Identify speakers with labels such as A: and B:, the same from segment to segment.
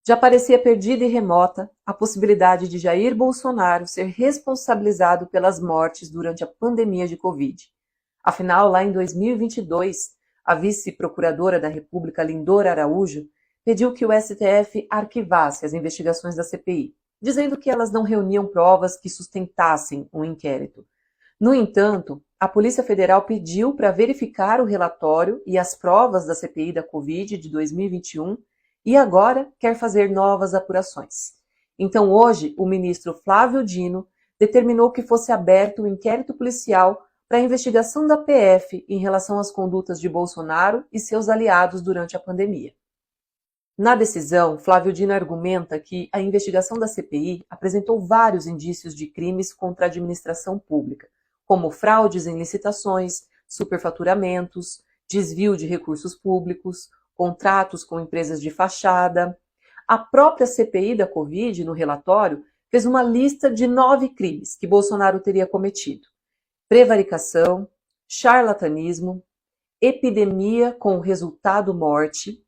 A: Já parecia perdida e remota a possibilidade de Jair Bolsonaro ser responsabilizado pelas mortes durante a pandemia de Covid. Afinal, lá em 2022, a vice-procuradora da República, Lindora Araújo, pediu que o STF arquivasse as investigações da CPI, dizendo que elas não reuniam provas que sustentassem um inquérito. No entanto, a Polícia Federal pediu para verificar o relatório e as provas da CPI da Covid de 2021 e agora quer fazer novas apurações. Então, hoje, o ministro Flávio Dino determinou que fosse aberto o inquérito policial para a investigação da PF em relação às condutas de Bolsonaro e seus aliados durante a pandemia. Na decisão, Flávio Dino argumenta que a investigação da CPI apresentou vários indícios de crimes contra a administração pública, como fraudes em licitações, superfaturamentos, desvio de recursos públicos, contratos com empresas de fachada. A própria CPI da Covid, no relatório, fez uma lista de 9 crimes que Bolsonaro teria cometido: prevaricação, charlatanismo, epidemia com resultado morte,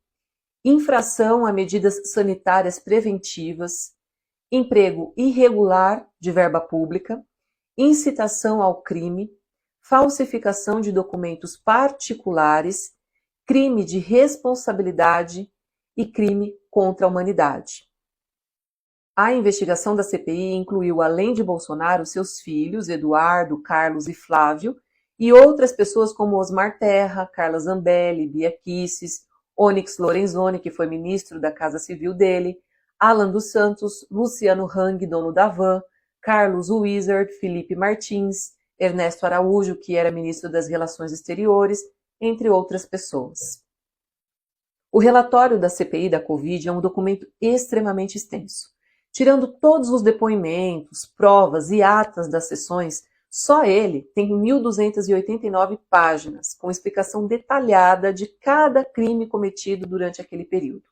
A: infração a medidas sanitárias preventivas, emprego irregular de verba pública, incitação ao crime, falsificação de documentos particulares, crime de responsabilidade e crime contra a humanidade. A investigação da CPI incluiu, além de Bolsonaro, seus filhos, Eduardo, Carlos e Flávio, e outras pessoas como Osmar Terra, Carla Zambelli, Bia Kicis, Onyx Lorenzoni, que foi ministro da Casa Civil dele, Alan dos Santos, Luciano Hang, dono da Van, Carlos Wizard, Felipe Martins, Ernesto Araújo, que era ministro das Relações Exteriores, entre outras pessoas. O relatório da CPI da Covid é um documento extremamente extenso. Tirando todos os depoimentos, provas e atas das sessões, só ele tem 1.289 páginas, com explicação detalhada de cada crime cometido durante aquele período.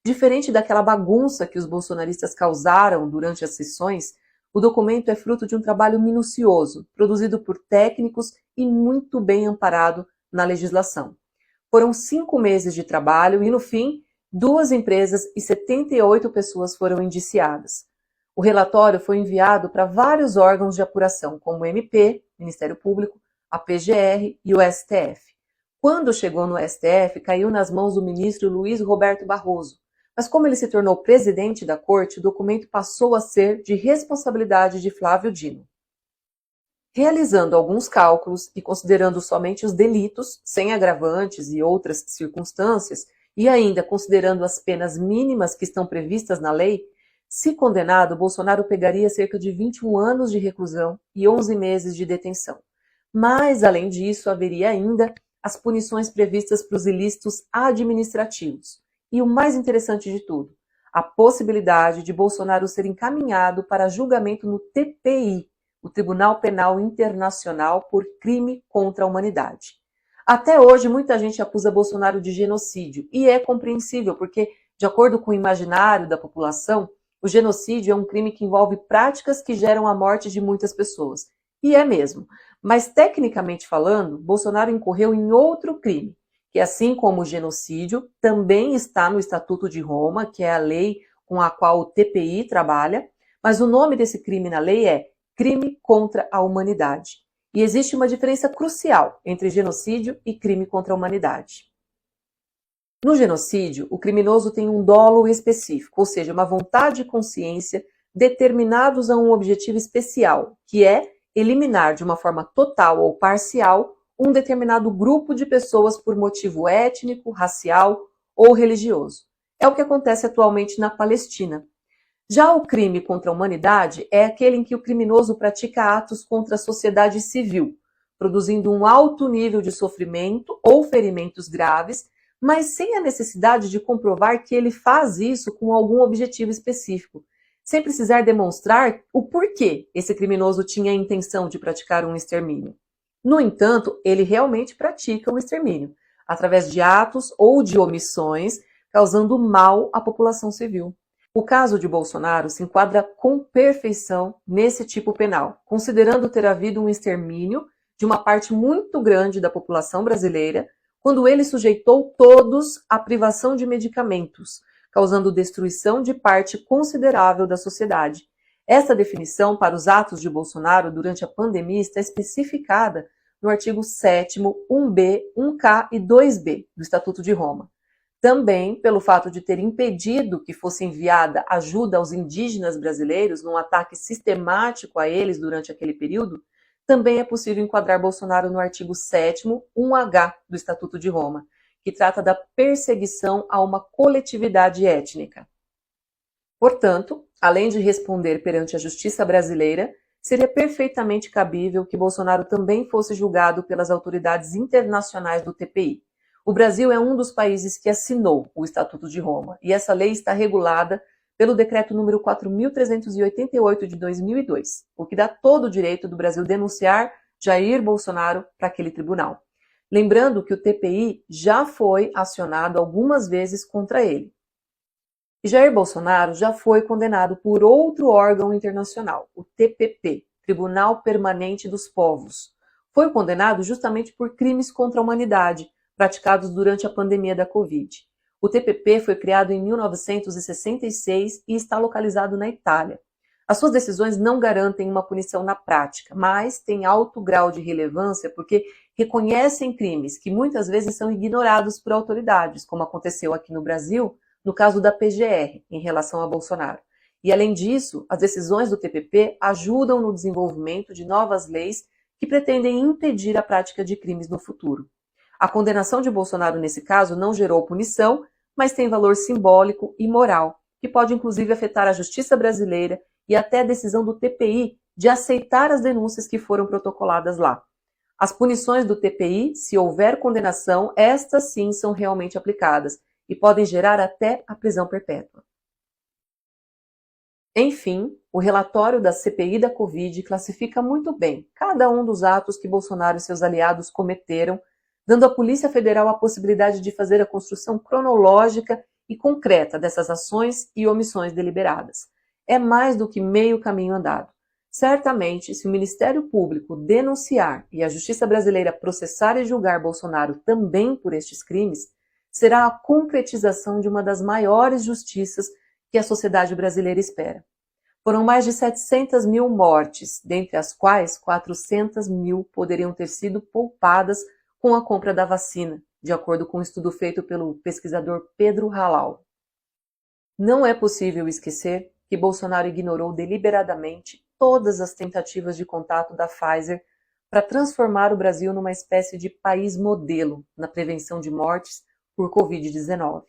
A: Diferente daquela bagunça que os bolsonaristas causaram durante as sessões, o documento é fruto de um trabalho minucioso, produzido por técnicos e muito bem amparado na legislação. Foram 5 meses de trabalho e, no fim, 2 empresas e 78 pessoas foram indiciadas. O relatório foi enviado para vários órgãos de apuração, como o MP, Ministério Público, a PGR e o STF. Quando chegou no STF, caiu nas mãos do ministro Luiz Roberto Barroso, mas como ele se tornou presidente da corte, o documento passou a ser de responsabilidade de Flávio Dino. Realizando alguns cálculos e considerando somente os delitos, sem agravantes e outras circunstâncias, e ainda considerando as penas mínimas que estão previstas na lei, se condenado, Bolsonaro pegaria cerca de 21 anos de reclusão e 11 meses de detenção. Mas, além disso, haveria ainda as punições previstas para os ilícitos administrativos. E o mais interessante de tudo, a possibilidade de Bolsonaro ser encaminhado para julgamento no TPI, o Tribunal Penal Internacional, por crime contra a humanidade. Até hoje, muita gente acusa Bolsonaro de genocídio, e é compreensível, porque, de acordo com o imaginário da população, o genocídio é um crime que envolve práticas que geram a morte de muitas pessoas. E é mesmo. Mas, tecnicamente falando, Bolsonaro incorreu em outro crime, que, assim como o genocídio, também está no Estatuto de Roma, que é a lei com a qual o TPI trabalha, mas o nome desse crime na lei é crime contra a humanidade. E existe uma diferença crucial entre genocídio e crime contra a humanidade. No genocídio, o criminoso tem um dolo específico, ou seja, uma vontade e consciência determinados a um objetivo especial, que é eliminar de uma forma total ou parcial um determinado grupo de pessoas por motivo étnico, racial ou religioso. É o que acontece atualmente na Palestina. Já o crime contra a humanidade é aquele em que o criminoso pratica atos contra a sociedade civil, produzindo um alto nível de sofrimento ou ferimentos graves, mas sem a necessidade de comprovar que ele faz isso com algum objetivo específico, sem precisar demonstrar o porquê esse criminoso tinha a intenção de praticar um extermínio. No entanto, ele realmente pratica um extermínio, através de atos ou de omissões, causando mal à população civil. O caso de Bolsonaro se enquadra com perfeição nesse tipo penal, considerando ter havido um extermínio de uma parte muito grande da população brasileira, quando ele sujeitou todos à privação de medicamentos, causando destruição de parte considerável da sociedade. Essa definição para os atos de Bolsonaro durante a pandemia está especificada no artigo 7º, 1b, 1k e 2b do Estatuto de Roma. Também pelo fato de ter impedido que fosse enviada ajuda aos indígenas brasileiros num ataque sistemático a eles durante aquele período, também é possível enquadrar Bolsonaro no artigo 7º, 1h do Estatuto de Roma, que trata da perseguição a uma coletividade étnica. Portanto, além de responder perante a justiça brasileira, seria perfeitamente cabível que Bolsonaro também fosse julgado pelas autoridades internacionais do TPI. O Brasil é um dos países que assinou o Estatuto de Roma, e essa lei está regulada pelo decreto número 4.388 de 2002, o que dá todo o direito do Brasil denunciar Jair Bolsonaro para aquele tribunal. Lembrando que o TPI já foi acionado algumas vezes contra ele. E Jair Bolsonaro já foi condenado por outro órgão internacional, o TPP, Tribunal Permanente dos Povos. Foi condenado justamente por crimes contra a humanidade, praticados durante a pandemia da Covid. O TPP foi criado em 1966 e está localizado na Itália. As suas decisões não garantem uma punição na prática, mas têm alto grau de relevância porque reconhecem crimes que muitas vezes são ignorados por autoridades, como aconteceu aqui no Brasil, no caso da PGR, em relação a Bolsonaro. E, além disso, as decisões do TPP ajudam no desenvolvimento de novas leis que pretendem impedir a prática de crimes no futuro. A condenação de Bolsonaro nesse caso não gerou punição, mas tem valor simbólico e moral, que pode inclusive afetar a justiça brasileira e até a decisão do TPI de aceitar as denúncias que foram protocoladas lá. As punições do TPI, se houver condenação, estas sim são realmente aplicadas e podem gerar até a prisão perpétua. Enfim, o relatório da CPI da Covid classifica muito bem cada um dos atos que Bolsonaro e seus aliados cometeram, dando à Polícia Federal a possibilidade de fazer a construção cronológica e concreta dessas ações e omissões deliberadas. É mais do que meio caminho andado. Certamente, se o Ministério Público denunciar e a Justiça brasileira processar e julgar Bolsonaro também por estes crimes, será a concretização de uma das maiores justiças que a sociedade brasileira espera. Foram mais de 700 mil mortes, dentre as quais 400 mil poderiam ter sido poupadas com a compra da vacina, de acordo com um estudo feito pelo pesquisador Pedro Halal. Não é possível esquecer que Bolsonaro ignorou deliberadamente todas as tentativas de contato da Pfizer para transformar o Brasil numa espécie de país modelo na prevenção de mortes por Covid-19.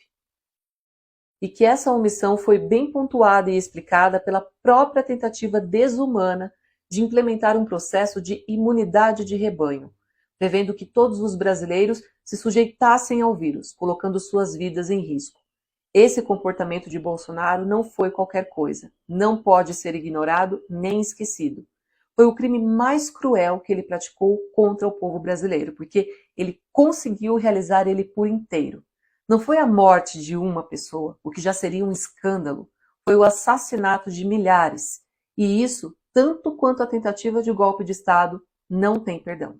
A: E que essa omissão foi bem pontuada e explicada pela própria tentativa desumana de implementar um processo de imunidade de rebanho, prevendo que todos os brasileiros se sujeitassem ao vírus, colocando suas vidas em risco. Esse comportamento de Bolsonaro não foi qualquer coisa, não pode ser ignorado nem esquecido. Foi o crime mais cruel que ele praticou contra o povo brasileiro, porque ele conseguiu realizar ele por inteiro. Não foi a morte de uma pessoa, o que já seria um escândalo, foi o assassinato de milhares. E isso, tanto quanto a tentativa de golpe de Estado, não tem perdão.